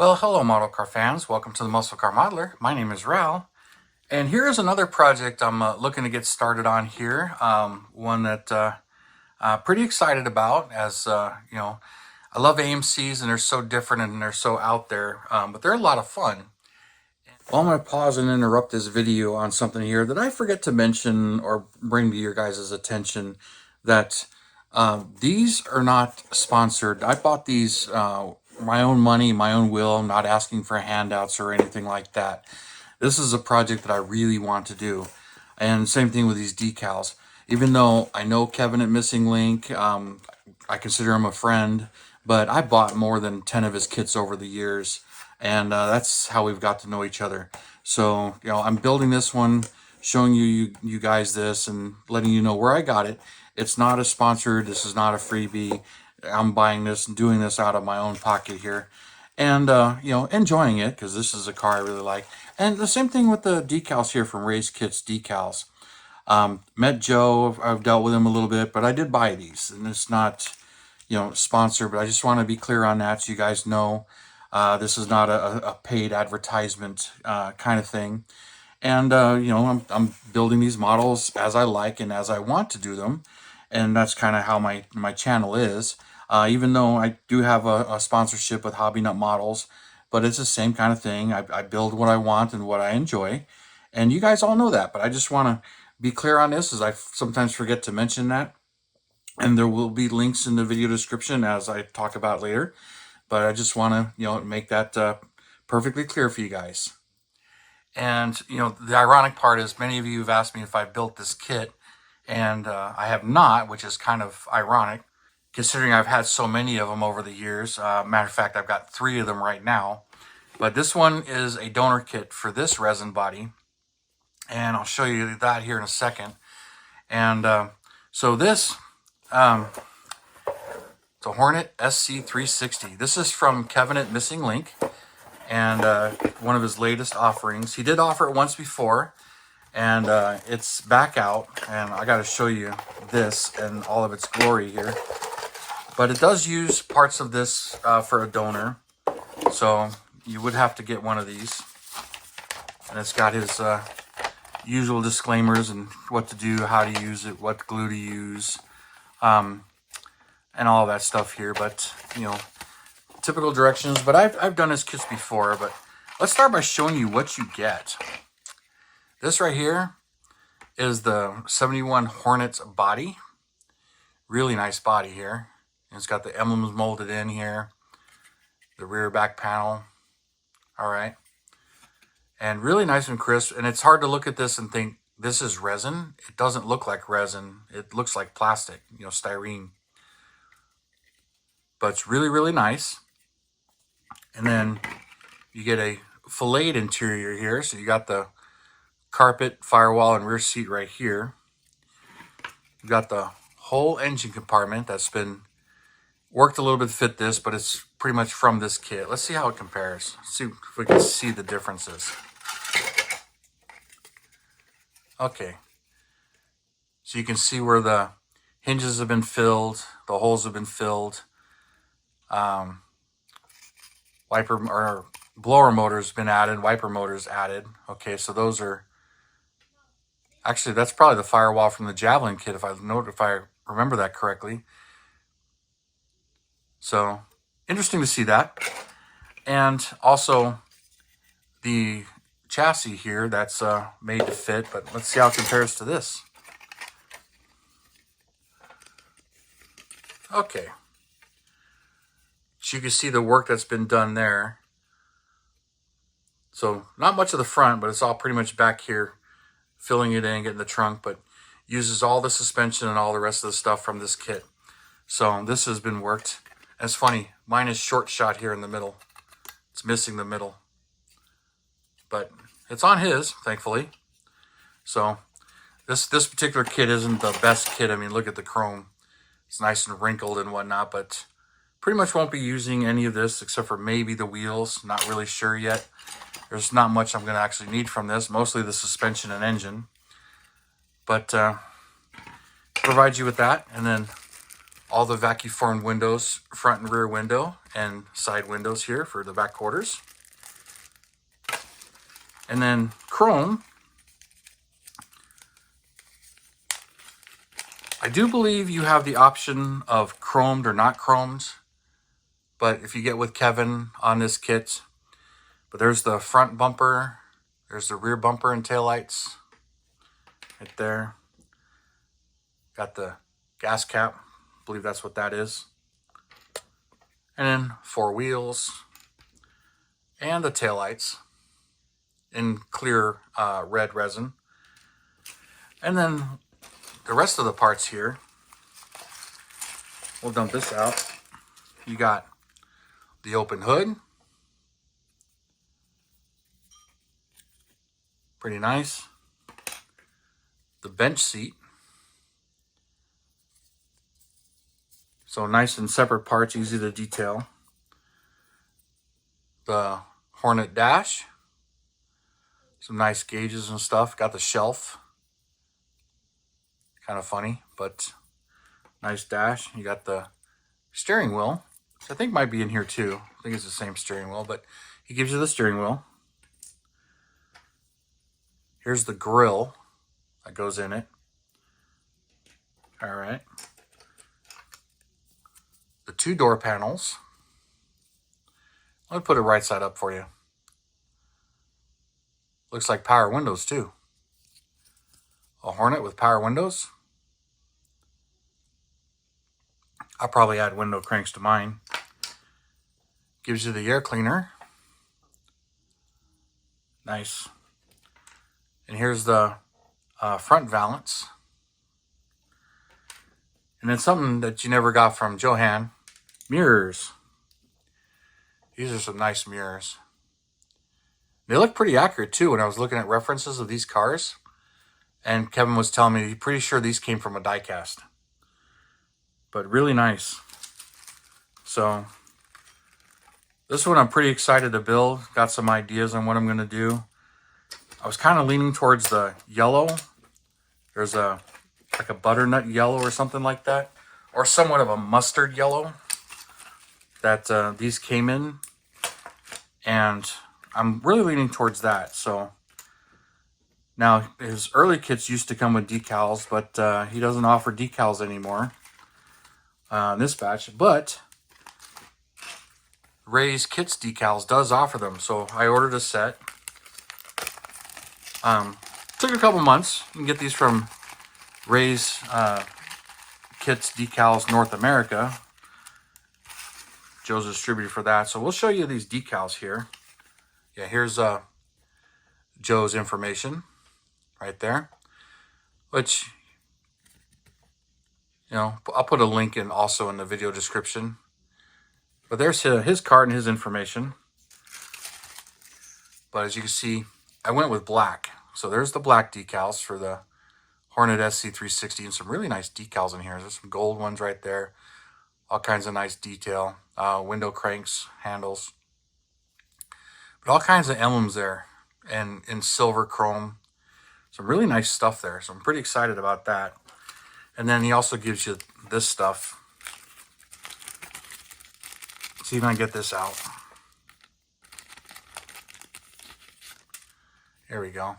Well, hello model car fans. Welcome to the Muscle Car Modeler. My name is Ral. And here is another project I'm looking to get started on here. One that pretty excited about as, I love AMCs and they're so different and they're so out there, but they're a lot of fun. Well, I'm going to pause and interrupt this video on something here that I forget to mention or bring to your guys' attention, that these are not sponsored. I bought these my own money, my own will. I'm not asking for handouts or anything like that. This is a project that I really want to do. And same thing with these decals. Even though I know Kevin at Missing Link, I consider him a friend, but I bought more than 10 of his kits over the years. And that's how we've got to know each other. So, I'm building this one, showing you guys this and letting you know where I got it. It's not a sponsored, this is not a freebie. I'm buying this and doing this out of my own pocket here. And, enjoying it because this is a car I really like. And the same thing with the decals here from Race Kits Decals. Met Joe, I've dealt with him a little bit, but I did buy these. And it's not, sponsored, but I just want to be clear on that so you guys know. This is not a paid advertisement kind of thing. And, I'm building these models as I like and as I want to do them. And that's kind of how my channel is. Even though I do have a sponsorship with Hobby Nut Models, but it's the same kind of thing. I build what I want and what I enjoy. And you guys all know that, but I just want to be clear on this, as I sometimes forget to mention that. And there will be links in the video description as I talk about later. But I just want to, make that perfectly clear for you guys. And, the ironic part is many of you have asked me if I built this kit, and I have not, which is kind of ironic, considering I've had so many of them over the years. Matter of fact, I've got 3 of them right now. But this one is a donor kit for this resin body, and I'll show you that here in a second. And so this... It's a Hornet SC 360. This is from Kevin at Missing Link, and one of his latest offerings. He did offer it once before, and it's back out, and I got to show you this in all of its glory here. But it does use parts of this for a donor, so you would have to get one of these. And it's got his usual disclaimers and what to do, how to use it, what glue to use. And all that stuff here, but typical directions. But I've done his kits before, but let's start by showing you what you get. This right here is the 71 Hornets body. Really nice body here. And it's got the emblems molded in here, the rear back panel. All right, and really nice and crisp. And it's hard to look at this and think this is resin. It doesn't look like resin. It looks like plastic, styrene. But it's really, really nice. And then you get a filleted interior here. So you got the carpet, firewall, and rear seat right here. You got the whole engine compartment that's been worked a little bit to fit this, but it's pretty much from this kit. Let's see how it compares. Let's see if we can see the differences. Okay. So you can see where the hinges have been filled, the holes have been filled. Wiper or blower motors been added, wiper motors added. Okay, so those are actually, that's probably the firewall from the Javelin kit, if I remember that correctly. So interesting to see that. And also the chassis here that's made to fit, but let's see how it compares to this. Okay. So you can see the work that's been done there. So not much of the front, but it's all pretty much back here, filling it in, getting the trunk, but uses all the suspension and all the rest of the stuff from this kit. So this has been worked. And it's funny, mine is short shot here in the middle. It's missing the middle. But it's on his, thankfully. So this particular kit isn't the best kit. I mean, look at the chrome. It's nice and wrinkled and whatnot, but pretty much won't be using any of this except for maybe the wheels. Not really sure yet. There's not much I'm going to actually need from this. Mostly the suspension and engine. But provide you with that. And then all the vacuum formed windows, front and rear window, and side windows here for the back quarters. And then chrome. I do believe you have the option of chromed or not chromed, but if you get with Kevin on this kit, but there's the front bumper, there's the rear bumper and taillights right there. Got the gas cap, I believe that's what that is. And then 4 wheels and the taillights in clear red resin. And then the rest of the parts here, we'll dump this out. You got the open hood. Pretty nice. The bench seat. So nice and separate parts, easy to detail. The Hornet dash. Some nice gauges and stuff. Got the shelf. Kind of funny, but nice dash. You got the steering wheel, which I think might be in here too. I think it's the same steering wheel, but he gives you the steering wheel. Here's the grill that goes in it. All right. The 2 door panels. Let me put it right side up for you. Looks like power windows too. A Hornet with power windows. I'll probably add window cranks to mine. Gives you the air cleaner. Nice. And here's the front valance. And then something that you never got from Johan, mirrors. These are some nice mirrors. They look pretty accurate too when I was looking at references of these cars. And Kevin was telling me he's pretty sure these came from a die cast. But really nice. So this one I'm pretty excited to build. Got some ideas on what I'm going to do. I was kind of leaning towards the yellow. There's like a butternut yellow or something like that. Or somewhat of a mustard yellow that these came in. And I'm really leaning towards that. So now his early kits used to come with decals, but he doesn't offer decals anymore in this batch. But Ray's Kits Decals does offer them. So I ordered a set. Took a couple months. You can get these from Ray's Kits Decals North America. Joe's a distributor for that. So we'll show you these decals here. Yeah, here's Joe's information right there. Which, you know, I'll put a link in also in the video description. But there's his card and his information. But as you can see, I went with black. So there's the black decals for the Hornet SC 360 and some really nice decals in here. There's some gold ones right there. All kinds of nice detail. Window cranks, handles. But all kinds of emblems there. And in silver chrome. Some really nice stuff there. So I'm pretty excited about that. And then he also gives you this stuff. See if I can get this out. There we go.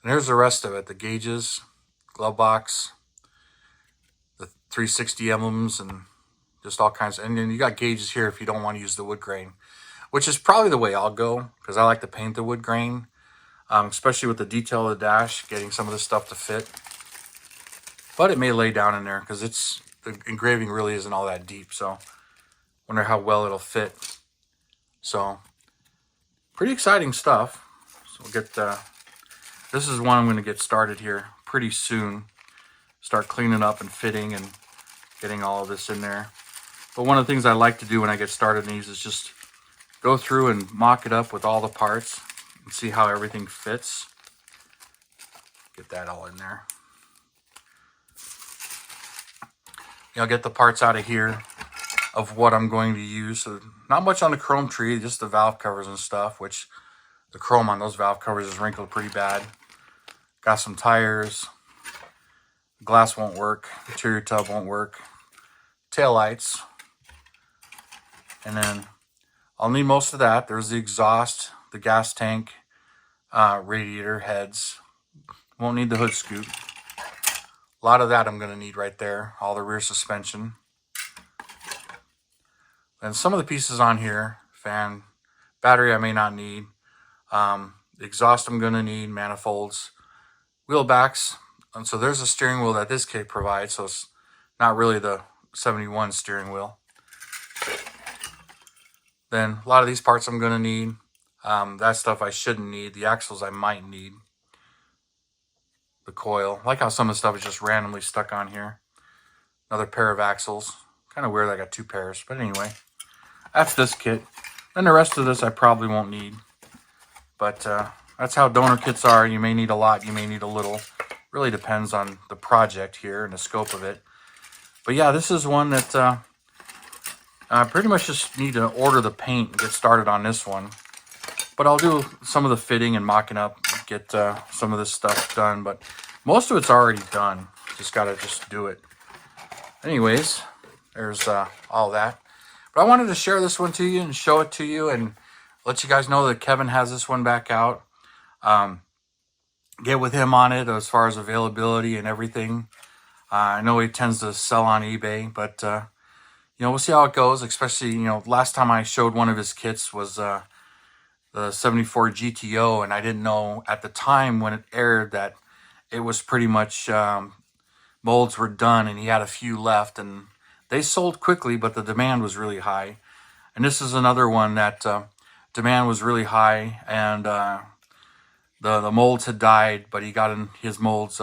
And there's the rest of it. The gauges, glove box, the 360 emblems, and just all kinds. And then you got gauges here if you don't want to use the wood grain, which is probably the way I'll go because I like to paint the wood grain, especially with the detail of the dash, getting some of this stuff to fit. But it may lay down in there because the engraving really isn't all that deep. So wonder how well it'll fit. So pretty exciting stuff. So we'll get this is one I'm going to get started here pretty soon. Start cleaning up and fitting and getting all of this in there. But one of the things I like to do when I get started in these is just go through and mock it up with all the parts and see how everything fits. Get that all in there. I'll get the parts out of here of what I'm going to use. So not much on the chrome tree, just the valve covers and stuff, which the chrome on those valve covers is wrinkled pretty bad. Got some tires. Glass won't work. Interior tub won't work. taillights. And then I'll need most of that. There's the exhaust, the gas tank, radiator heads. Won't need the hood scoop. A lot of that I'm going to need right there. All the rear suspension. And some of the pieces on here, fan, battery I may not need. The exhaust I'm going to need, manifolds, wheel backs. And so there's a steering wheel that this kit provides, so it's not really the 71 steering wheel. Then a lot of these parts I'm going to need. That stuff I shouldn't need. The axles I might need. The coil. I like how some of the stuff is just randomly stuck on here. Another pair of axles. Kind of weird I got two pairs. But anyway, that's this kit. Then the rest of this I probably won't need. But that's how donor kits are. You may need a lot. You may need a little. Really depends on the project here and the scope of it. But yeah, this is one that I pretty much just need to order the paint and get started on this one. But I'll do some of the fitting and mocking up, get some of this stuff done. But most of it's already done. Just got to just do it. Anyways, there's all that. But I wanted to share this one to you and show it to you and let you guys know that Kevin has this one back out. Get with him on it as far as availability and everything. I know he tends to sell on eBay, but you know, we'll see how it goes. Especially, you know, last time I showed one of his kits was the 74 GTO, and I didn't know at the time when it aired that it was pretty much molds were done, and he had a few left, and they sold quickly, but the demand was really high. And this is another one that demand was really high, and the molds had died, but he got his molds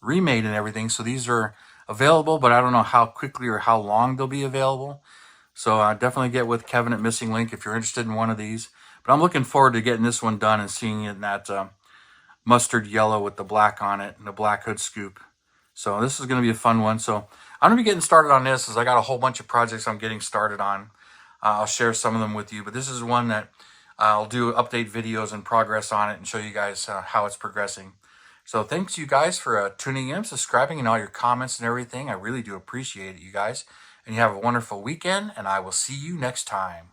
remade and everything. So these are available, but I don't know how quickly or how long they'll be available. So definitely get with Kevin at Missing Link if you're interested in one of these. But I'm looking forward to getting this one done and seeing it in that mustard yellow with the black on it and the black hood scoop. So this is going to be a fun one. So I'm going to be getting started on this as I got a whole bunch of projects I'm getting started on. I'll share some of them with you, but this is one that I'll do update videos and progress on it and show you guys how it's progressing. So thanks you guys for tuning in, subscribing, and all your comments and everything. I really do appreciate it, you guys. And you have a wonderful weekend, and I will see you next time.